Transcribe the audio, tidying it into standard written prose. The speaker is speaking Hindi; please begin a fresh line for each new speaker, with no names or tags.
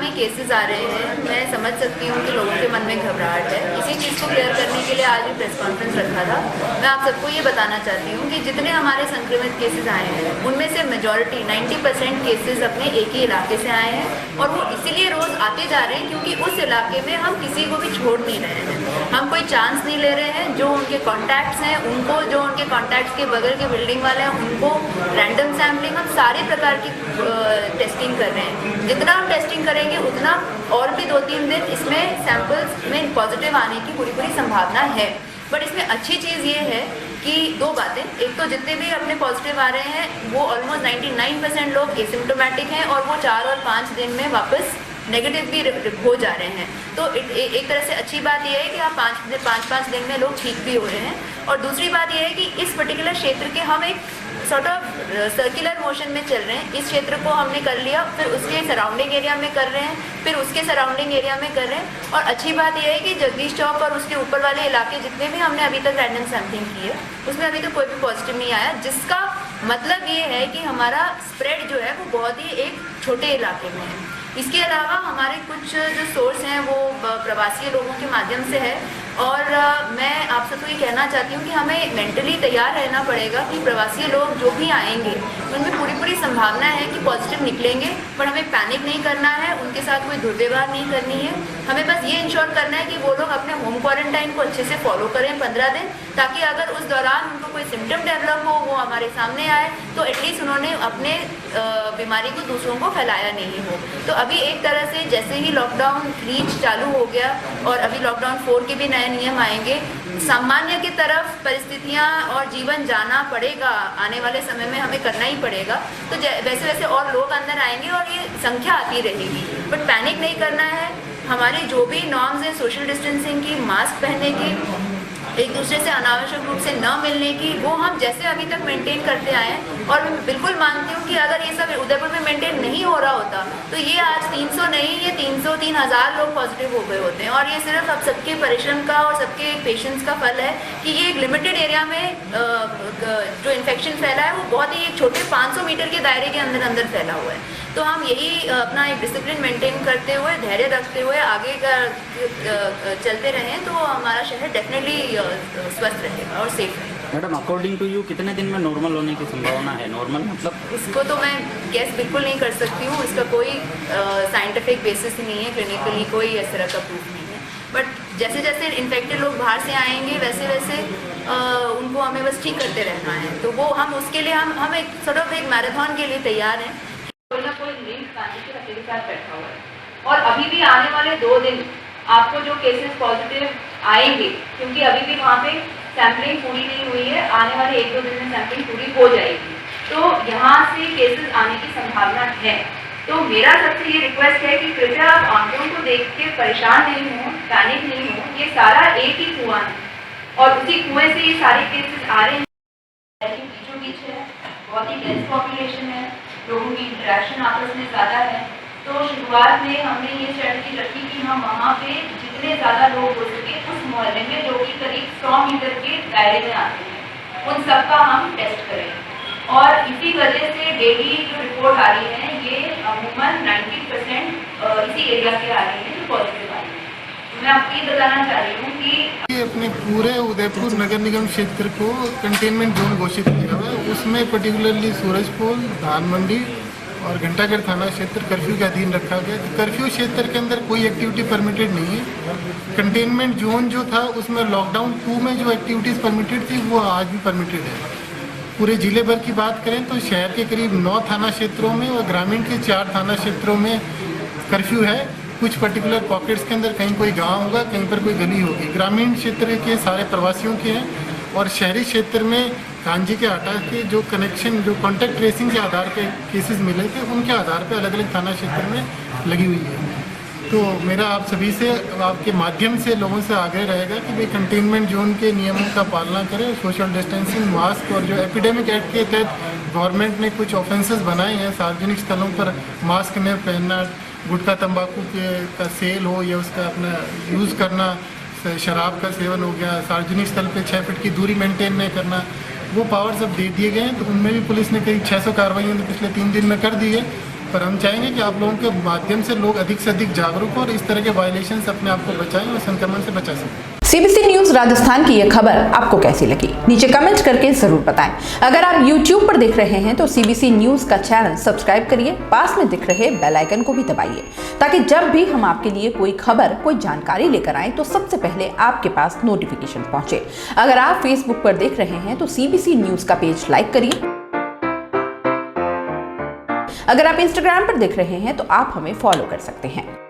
में केसेस आ रहे हैं, मैं समझ सकती हूँ कि लोगों के मन में घबराहट है। इसी चीज़ को क्लियर करने के लिए आज भी प्रेस कॉन्फ्रेंस रखा था। मैं आप सबको ये बताना चाहती हूँ कि जितने हमारे संक्रमित केसेस आए हैं उनमें से मेजॉरिटी 90% केसेस अपने एक ही इलाके से आए हैं और वो इसीलिए रोज़ आते जा रहे हैं क्योंकि उस इलाके में हम किसी को भी छोड़ नहीं रहे हैं। हम कोई चांस नहीं ले रहे हैं। जो उनके कॉन्टैक्ट्स हैं उनको, जो उनके कॉन्टैक्ट्स के बगल के बिल्डिंग वाले हैं उनको रैंडम सैम्पलिंग, हम सारे प्रकार की टेस्टिंग कर रहे हैं। जितना हम टेस्टिंग करेंगे उतना और भी 2-3 दिन इसमें सैंपल्स में पॉजिटिव आने की पूरी संभावना है। बट इसमें अच्छी चीज़ ये है कि 2 बातें। एक तो जितने भी अपने पॉजिटिव आ रहे हैं वो ऑलमोस्ट 99% लोग एसिम्प्टोमेटिक हैं और वो 4 और 5 दिन में वापस नेगेटिव भी हो जा रहे हैं। तो एक तरह से अच्छी बात यह है कि आप 5 दिन में लोग ठीक भी हो रहे हैं। और दूसरी बात यह है कि इस पर्टिकुलर क्षेत्र के हम एक सॉर्ट ऑफ सर्कुलर मोशन में चल रहे हैं। इस क्षेत्र को हमने कर लिया, फिर उसके सराउंडिंग एरिया में कर रहे हैं, फिर उसके सराउंडिंग एरिया में कर रहे हैं। और अच्छी बात यह है कि जगदीश चौक और उसके ऊपर वाले इलाके जितने भी हमने अभी तक रैंडम सैम्पलिंग की है उसमें अभी तक कोई भी पॉजिटिव नहीं आया, जिसका मतलब ये है कि हमारा स्प्रेड जो है वो बहुत ही एक छोटे इलाके में है। इसके अलावा हमारे कुछ जो सोर्स हैं वो प्रवासी लोगों के माध्यम से है और मैं आप सबको ये कहना चाहती हूँ कि हमें मेंटली तैयार रहना पड़ेगा कि प्रवासी लोग जो भी आएंगे उनमें पूरी संभावना है कि पॉजिटिव निकलेंगे। पर हमें पैनिक नहीं करना है, उनके साथ कोई दुर्व्यवहार नहीं करनी है। हमें बस ये इंश्योर करना है कि वो लोग अपने होम क्वारंटाइन को अच्छे से फॉलो करें 15 दिन, ताकि अगर उस दौरान उनको कोई सिम्टम डेवलप हो वो हमारे सामने आए तो एटलीस्ट उन्होंने अपने बीमारी को दूसरों को फैलाया नहीं हो। तो अभी एक तरह से जैसे ही लॉकडाउन 3 चालू हो गया और अभी लॉकडाउन 4 के भी नए नियम आएंगे, सामान्य की तरफ परिस्थितियां और जीवन जाना पड़ेगा। आने वाले समय में हमें करना ही पड़ेगा। तो वैसे वैसे और लोग अंदर आएंगे और ये संख्या आती रहेगी। बट पैनिक नहीं करना है। हमारे जो भी नॉर्म्स हैं सोशल डिस्टेंसिंग की, मास्क पहनने की, एक दूसरे से अनावश्यक रूप से न मिलने की, वो हम जैसे अभी तक मेंटेन करते आए हैं। और मैं बिल्कुल मानती हूँ कि अगर ये सब उदयपुर में मेंटेन नहीं हो रहा होता तो ये आज 300 नहीं, ये 300-3000 लोग पॉजिटिव हो गए होते हैं। और ये सिर्फ अब सबके परिश्रम का और सबके पेशेंस का फल है कि ये एक लिमिटेड एरिया में जो इन्फेक्शन फैला है वो बहुत ही एक छोटे 500 मीटर के दायरे के अंदर फैला हुआ है। तो हम यही अपना एक डिसिप्लिन मेंटेन करते हुए, धैर्य रखते हुए आगे का चलते रहें तो हमारा शहर डेफिनेटली स्वस्थ रहेगा और सेफ रहेगा।
मैडम, अकॉर्डिंग टू यू कितने दिन में नॉर्मल होने की संभावना है? नॉर्मल मतलब
इसको तो मैं गेस बिल्कुल नहीं कर सकती हूँ। इसका कोई साइंटिफिक बेसिस नहीं है, क्लिनिकली कोई इस तरह का प्रूफ नहीं है। बट जैसे जैसे इन्फेक्टेड लोग बाहर से आएंगे वैसे वैसे उनको हमें बस ठीक करते रहना है। तो वो हम उसके लिए हम एक सॉर्ट ऑफ एक मैराथन के लिए तैयार हैं। कोई ना कोई लिंक गांधी के हत्या के साथ बैठा हुआ है और अभी भी आने वाले 2 दिन आपको जो केसेस पॉजिटिव आएंगे, क्योंकि अभी भी वहाँ पे सैम्पलिंग पूरी नहीं हुई है, आने वाले 1-2 दिन में सैम्पलिंग पूरी हो जाएगी, तो यहाँ से केसेस आने की संभावना है। तो मेरा सबसे ये रिक्वेस्ट है कि कृपया आप आंकड़ों को देख के परेशान नहीं हो, पैनिक नहीं हो। ये सारा एक ही कुआं है और उसी कुएं से ये सारे केसेस आ रहे हैं। बीचों बीच है, बहुत ही डेंस पॉपुलेशन है, लोगों की इंटरेक्शन आपस में ज़्यादा है। तो शुरुआत में हमने ये स्ट्रेटजी रखी कि हम वहाँ पे जितने ज़्यादा लोग हो सके उस मोहल्ले में जो कि करीब 100 मीटर के दायरे में आते हैं उन सब का हम टेस्ट करें। और इसी वजह से डेली जो रिपोर्ट आ रही है ये अमूमन 90% इसी एरिया के आ रही है जो पॉजिटिव आ रही है। मैं आपको ये बताना चाह रही हूँ कि
अपने पूरे उदयपुर नगर निगम क्षेत्र को कंटेनमेंट जोन घोषित किया हुआ है। उसमें पर्टिकुलरली सूरजपुर, धान मंडी और घंटाघर थाना क्षेत्र कर्फ्यू के अधीन रखा गया। तो कर्फ्यू क्षेत्र के अंदर कोई एक्टिविटी परमिटेड नहीं है। कंटेनमेंट जोन जो था उसमें लॉकडाउन 2 में जो एक्टिविटीज़ परमिटेड थी वो आज भी परमिटेड है। पूरे जिले भर की बात करें तो शहर के करीब 9 थाना क्षेत्रों में और ग्रामीण के 4 थाना क्षेत्रों में कर्फ्यू है। कुछ पर्टिकुलर पॉकेट्स के अंदर कहीं कोई गांव होगा, कहीं पर कोई गली होगी। ग्रामीण क्षेत्र के सारे प्रवासियों के हैं और शहरी क्षेत्र में कांजी के आटा के जो कनेक्शन, जो कॉन्टैक्ट ट्रेसिंग के आधार पे केसेस मिले थे उनके आधार पे अलग अलग थाना क्षेत्र में लगी हुई है। तो मेरा आप सभी से, आपके माध्यम से लोगों से आग्रह रहेगा कि भाई कंटेनमेंट जोन के नियमों का पालना करें। सोशल डिस्टेंसिंग, मास्क और जो एपिडेमिक एक्ट के तहत गवर्नमेंट ने कुछ ऑफेंसेस बनाए हैं, सार्वजनिक स्थलों पर मास्क न पहनना, गुटखा तंबाकू का सेल हो या उसका अपना यूज़ करना, शराब का सेवन हो गया, सार्वजनिक स्थल पे 6 फीट की दूरी मेंटेन नहीं करना, वो पावर्स अब दे दिए गए हैं। तो उनमें भी पुलिस ने करीब 600 कार्रवाइयाँ पिछले 3 दिन में कर दी है पर हम चाहेंगे कि आप लोगों के माध्यम से लोग अधिक से अधिक जागरूक हो और इस तरह के वायलेशन से अपने आप को बचाएं और संक्रमण से बचा सकें।
सीबीसी न्यूज राजस्थान की यह खबर आपको कैसी लगी, नीचे कमेंट करके जरूर बताएं। अगर आप YouTube पर देख रहे हैं तो सीबीसी न्यूज का चैनल सब्सक्राइब करिए, पास में दिख रहे बेल आइकन को भी दबाइए, ताकि जब भी हम आपके लिए कोई खबर, कोई जानकारी लेकर आए तो सबसे पहले आपके पास नोटिफिकेशन पहुंचे। अगर आप Facebook पर देख रहे हैं तो सीबीसी न्यूज का पेज लाइक करिए। अगर आप Instagram पर देख रहे हैं तो आप हमें फॉलो कर सकते हैं।